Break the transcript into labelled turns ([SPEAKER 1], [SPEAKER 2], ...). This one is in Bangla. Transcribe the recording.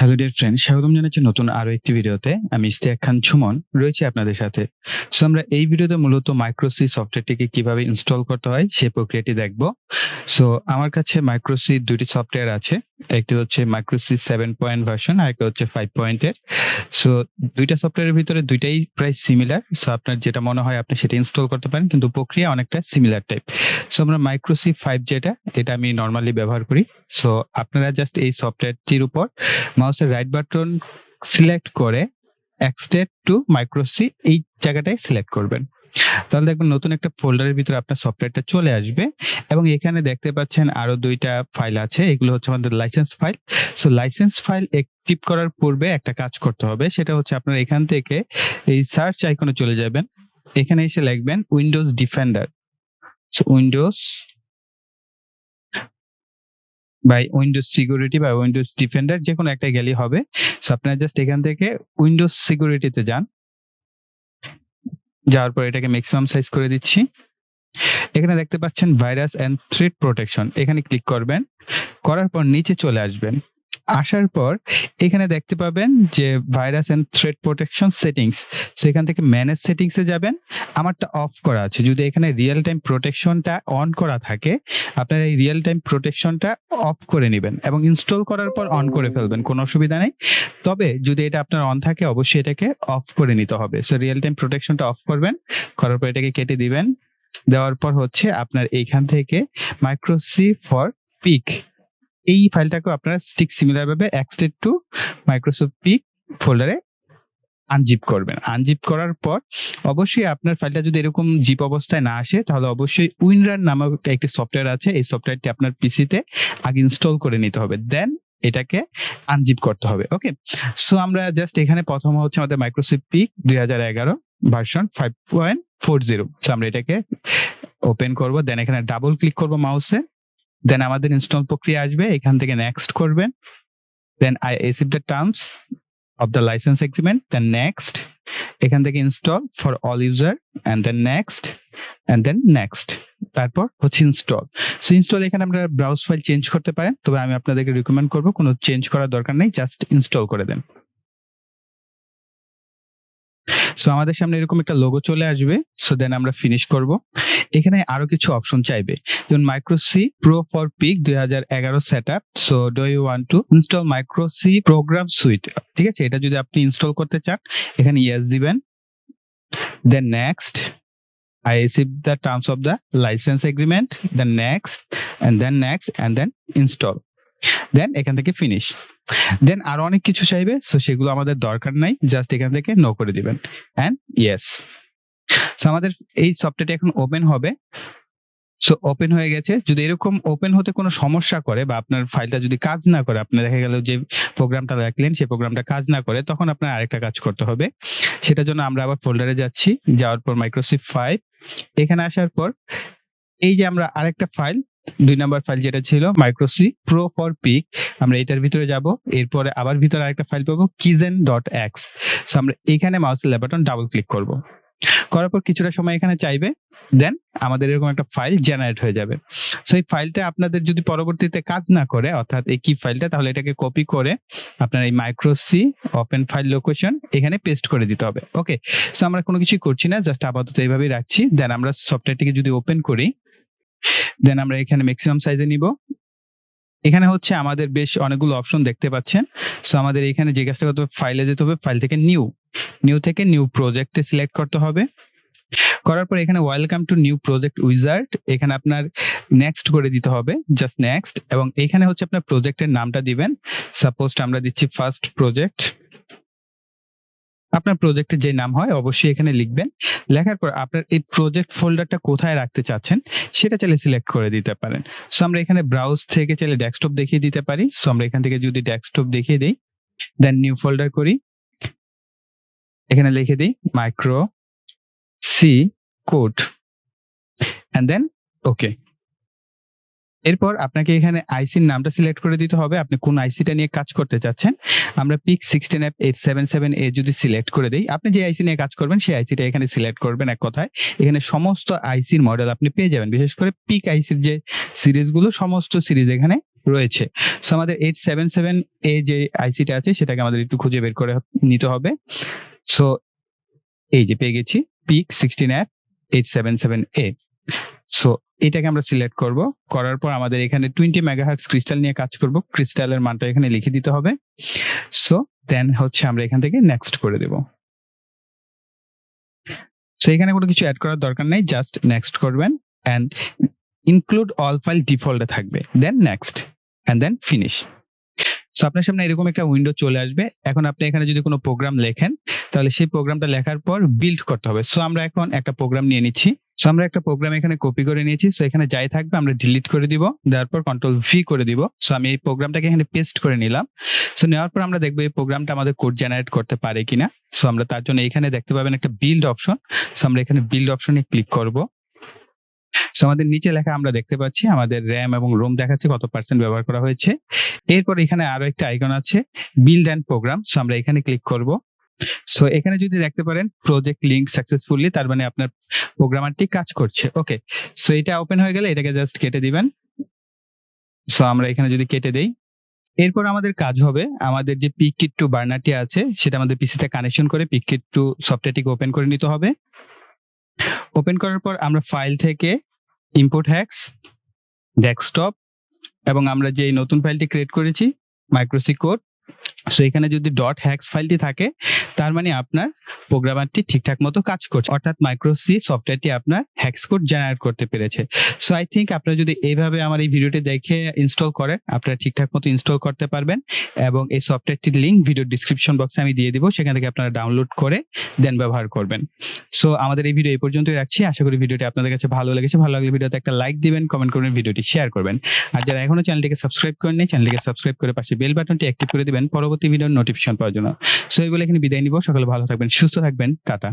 [SPEAKER 1] হ্যালো ডিয়ার ফ্রেন্ড, স্বাগতম জানাচ্ছি নতুন আরো একটি ভিডিওতে। আমি ইস্তিয়াক খান ঝুমন রয়েছি আপনাদের সাথে। সো আমরা এই ভিডিওতে মূলত MikroC সফটওয়্যারটিকে কিভাবে ইনস্টল করতে হয় সেই প্রক্রিয়াটি দেখব। সো আমার কাছে MikroC দুটি সফটওয়্যার আছে। একটি হচ্ছে MikroC 7 পয়েন্ট ভার্সন আর একটা হচ্ছে 5 পয়েন্টের। সো দুইটা সফটওয়্যারের ভিতরে দুইটাই প্রায় সিমিলার। সো আপনার যেটা মনে হয় আপনি সেটা ইনস্টল করতে পারেন, কিন্তু প্রক্রিয়া অনেকটা সিমিলার টাইপ। সো আমরা MikroC 5 এটা আমি নরমালি ব্যবহার করি। সো আপনারা জাস্ট এই সফটওয়্যারটির উপর মাউসের রাইট বাটন সিলেক্ট করে এক্সটেন্ড টু MikroC এই জায়গাটায় সিলেক্ট করবেন। তাহলে দেখবেন নতুন একটা ফোল্ডারের ভিতরে আপনার সফটওয়্যারটা চলে আসবে এবং এখানে দেখতে পাচ্ছেন আরো দুইটা ফাইল আছে। এগুলো হচ্ছে আমাদের licence file. So licence file active করার পূর্বে একটা কাজ করতে হবে, সেটা হচ্ছে আপনার এখান থেকে এই সার্চ আইকনে চলে যাবেন। এখানে এসে লিখবেন Windows defender. So Windows by Windows security বা উইন্ডোজ ডিফেন্ডার যে কোনো একটা গেলেই হবে। সো আপনারা জাস্ট এখান থেকে উইন্ডোজ সিকিউরিটিতে যান। যাওয়ার পর এটাকে ম্যাক্সিমাম সাইজ করে দিচ্ছি। এখানে দেখতে পাচ্ছেন ভাইরাস এন্ড থ্রেট প্রোটেকশন, এখানে ক্লিক করবেন। করার পর নিচে চলে আসবেন। আসার পর এখানে দেখতে পাবেন যে virus and threat protection settings. So এখান থেকে ম্যানেজ সেটিংসে যাবেন। আমারটা অফ করা আছে। যদি এখানে রিয়েল টাইম প্রোটেকশনটা অন করা থাকে, আপনারা এই রিয়েল টাইম প্রোটেকশনটা অফ করে নেবেন এবং ইনস্টল করার পর অন করে ফেলবেন, কোনো অসুবিধা নেই। তবে যদি এটা আপনার অন থাকে অবশ্যই এটাকে অফ করে নিতে হবে। সো রিয়েল টাইম প্রোটেকশনটা অফ করবেন, করার পর এটাকে কেটে দিবেন। দেওয়ার পর হচ্ছে আপনার এইখান থেকে MikroC ফর পিক এই ফাইলটাকেও আপনারা ঠিক সিমিলার ভাবে এক্সটেন্ড টু MikroC পিক ফোল্ডারে আনজিপ করবেন। আনজিপ করার পর অবশ্যই আপনার ফাইলটা যদি এরকম জিপ অবস্থায় না আসে, তাহলে অবশ্যই উইনরান নামক একটি সফটওয়্যার আছে। এই সফটওয়্যারটি আপনার পিসিতে আগে ইনস্টল করে নিতে হবে, দেন এটাকে আনজিপ করতে হবে। ওকে, সো আমরা জাস্ট এখানে প্রথম হচ্ছে আমাদের MikroC পিক 2011 ভার্সন 5.40। সো আমরা এটাকে ওপেন করব, দেন এখানে ডাবল ক্লিক করব মাউসে। দেন আমাদের ইনস্টল প্রক্রিয়া আসবে, এখান থেকে নেক্সট করবেন। Then I accept the terms of the licence agreement, then next. এখান থেকে install for all user and then next and then next. তারপর হচ্ছে ইনস্টল। সো ইনস্টল এখানে আমরা ব্রাউজ ফাইল চেঞ্জ করতে পারেন, তবে আমি আপনাদেরকে রিকমেন্ড করব কোনো চেঞ্জ করার দরকার নেই, জাস্ট ইনস্টল করে দেন। সো আমাদের সামনে এরকম একটা লোগো চলে আসবে। সো দেন আমরা ফিনিশ করব। এখানে আরো কিছু অপশন চাইবে, যেমন MikroC Pro for Peak 2011 setup. So do you want to install MikroC program suite? ঠিক আছে, এটা যদি আপনি ইনস্টল করতে চান এখানে ইয়েস দিবেন। Then next, I accept the terms of the license agreement, then next and then next and then install, দেন এখান থেকে ফিনিশ। দেন আরো অনেক কিছু চাইবে, সো সেগুলো আমাদের দরকার নাই, জাস্ট এখান থেকে নো করে দিবেন এন্ড ইয়েস। সো আমাদের এই সফটওয়্যারটি এখন ওপেন হবে। সো ওপেন হয়ে গেছে। যদি এরকম ওপেন হতে কোনো সমস্যা করে বা আপনার ফাইলটা যদি কাজ না করে, আপনার দেখা গেল যে প্রোগ্রামটা রাখলেন সেই প্রোগ্রামটা কাজ না করে, তখন আপনার আরেকটা কাজ করতে হবে। সেটার জন্য আমরা আবার ফোল্ডারে যাচ্ছি। যাওয়ার পর MikroC 5, এখানে আসার পর এই যে আমরা আরেকটা ফাইল 2 নাম্বার ফাইল যেটা ছিল MikroC Pro for Peak, আমরা এটার ভিতরে যাব। এরপরে আবার ভিতরে আরেকটা ফাইল পাবো keygen.x। সো আমরা এখানে মাউসের লেফট বাটন ডাবল ক্লিক করব। করার পর কিছুটা সময় এখানে চাইবে, দেন আমাদের এরকম একটা ফাইল জেনারেট হয়ে যাবে। সো এই ফাইলটা আপনাদের যদি পরবর্তীতে কাজ না করে, অর্থাৎ এই কি ফাইলটা, তাহলে এটাকে কপি করে আপনার এই MikroC ওপেন ফাইল লোকেশন এখানে পেস্ট করে দিতে হবে। ওকে, সো আমরা কোনো কিছুই করছি না, জাস্ট আপাতত এইভাবেই রাখছি। দেন আমরা সফটওয়্যারটিকে যদি ওপেন করি, দেন আমরা এখানে ম্যাক্সিমাম সাইজে নিব। এখানে হচ্ছে আমাদের বেশ অনেকগুলো অপশন দেখতে পাচ্ছেন। সো আমাদের এখানে যে কাজটা করতে হবে, ফাইলে যেতে হবে, ফাইল থেকে নিউ থেকে নিউ প্রজেক্টে সিলেক্ট করতে হবে। করার পর এখানে welcome to new project wizard, এখানে আপনার নেক্সট করে দিতে হবে, জাস্ট নেক্সট। এবং এখানে হচ্ছে আপনার প্রজেক্টের নামটা দিবেন। সাপোজ আমরা দিচ্ছি ফার্স্ট প্রজেক্ট। আপনার প্রজেক্টের যে নাম হয় অবশ্যই এখানে লিখবেন। লেখার পর আপনার এই প্রজেক্ট ফোল্ডারটা কোথায় রাখতে চাচ্ছেন সেটা চাইলে সিলেক্ট করে দিতে পারেন। সো আমরা এখানে ব্রাউজ থেকে চাইলে ডেস্কটপ দেখিয়ে দিতে পারি। সো আমরা এখান থেকে যদি ডেস্কটপ দেখিয়ে দিই, দেন নিউ ফোল্ডার করি, এখানে লিখে দিই MikroC কোড এন্ড দেন ওকে। এরপর আপনাকে এখানে আইসির নামটা সিলেক্ট করে দিতে হবে, আপনি কোন আইসিটা নিয়ে কাজ করতে চাচ্ছেন। আমরা পিক 16F877A যদি সিলেক্ট করে দেই, আপনি যে আইসি নিয়ে কাজ করবেন সেই আইসিটা এখানে সিলেক্ট করবেন। এক কথায় এখানে সমস্ত আইসির মডেল আপনি পেয়ে যাবেন, বিশেষ করে পিক আইসির যে সিরিজগুলো সমস্ত সিরিজ এখানে রয়েছে। সো আমাদের 877 এ যে আইসিটা আছে সেটাকে আমাদের একটু খুঁজে বের করে নিতে হবে। সো এই যে পেয়ে গেছি পিক 16 877A। সো এটাকে আমরা সিলেক্ট করব। করার পর আমাদের এখানে 20 মেগাহার্টজ ক্রিস্টাল নিয়ে কাজ করব। ক্রিস্টালের মানটা এখানে লিখে দিতে হবে। সো দেন হচ্ছে আমরা এখান থেকে নেক্সট করে দেব। সো এখানে কোনো কিছু অ্যাড করার দরকার নাই, জাস্ট নেক্সট করবেন এন্ড ইনক্লুড অল ফাইল ডিফল্টে থাকবে, then next and then finish. So আপনার সামনে এরকম একটা উইন্ডো চলে আসবে। এখন আপনি এখানে যদি কোনো প্রোগ্রাম লেখেন তাহলে সেই প্রোগ্রামটা লেখার পর বিল্ড করতে হবে। সো আমরা এখন একটা প্রোগ্রাম নিয়ে নিচ্ছি। সো আমরা একটা প্রোগ্রাম এখানে কপি করে নিয়েছি। সো এখানে যাই থাকবে আমরা ডিলিট করে দিব, দেওয়ার পর কন্ট্রোল ভি করে দিব। সো আমি এই প্রোগ্রামটাকে এখানে পেস্ট করে নিলাম। সো নেওয়ার পর আমরা দেখবো এই প্রোগ্রামটা আমাদের কোড জেনারেট করতে পারে কিনা। সো আমরা তার জন্য এখানে দেখতে পাবেন একটা বিল্ড অপশন। সো আমরা এখানে বিল্ড অপশনে ক্লিক করব। সো আমাদের নিচে লেখা আমরা দেখতে পাচ্ছি আমাদের র্যাম এবং রোম দেখাচ্ছে কত পার্সেন্ট ব্যবহার করা হয়েছে। এরপর এখানে আরো একটা আইকন আছে বিল্ড এন্ড প্রোগ্রাম। সো আমরা এখানে ক্লিক করব। সো এখানে যদি দেখতে পারেন প্রজেক্ট লিংক সাকসেসফুলি, তার মানে আপনার প্রোগ্রামারটি কাজ করছে। ওকে, সো এটা ওপেন হয়ে গেলে এটাকে জাস্ট কেটে দিবেন। সো আমরা এখানে যদি কেটে দেই, এরপর আমাদের কাজ হবে আমাদের যে পিক কিট টু বার্নারটি আছে সেটা আমাদের পিসিতে কানেকশন করে পিক কিট টু সফটওয়্যারটিকে ওপেন করে নিতে হবে। ওপেন করার পর আমরা ফাইল থেকে ইম্পোর্ট হ্যাক্স, ডেস্কটপ এবং আমরা যে নতুন ফাইলটি ক্রিয়েট করেছি MikroC কোড, সো এখানে যদি ডট হ্যাক্স ফাইলটি থাকে তার মানে আপনার প্রোগ্রামারটি ঠিকঠাক মতো কাজ করছে, অর্থাৎ MikroC সফটওয়্যারটি আপনার হ্যাক্স কোড জেনারেট করতে পেরেছে। সো আই থিঙ্ক আপনারা যদি এইভাবে আমার এই ভিডিওটি দেখে ইনস্টল করেন আপনারা ঠিকঠাক মতো ইনস্টল করতে পারবেন এবং এই সফটওয়্যারটির লিংক ভিডিও ডিসক্রিপশন বক্সে আমি দিয়ে দিব, সেখান থেকে আপনারা ডাউনলোড করে দেন ব্যবহার করবেন। সো আমাদের এই ভিডিও এই পর্যন্তই রাখছি। আশা করি ভিডিওটি আপনাদের কাছে ভালো লেগেছে। ভালো লাগলে ভিডিওতে একটা লাইক দিবেন, কমেন্ট করবেন, ভিডিওটি শেয়ার করবেন। আর যারা এখনো চ্যানেলটিকে সাবস্ক্রাইব করেননি চ্যানেলটিকে সাবস্ক্রাইব করে পাশে বেল বাটনটি অ্যাক্টিভ করে দিবেন পরবর্তী ভিডিওর নোটিফিকেশন পাওয়ার জন্য। সো এই বলে এখানে বিদায় নিব। সকলে ভালো থাকবেন, সুস্থ থাকবেন, টাটা।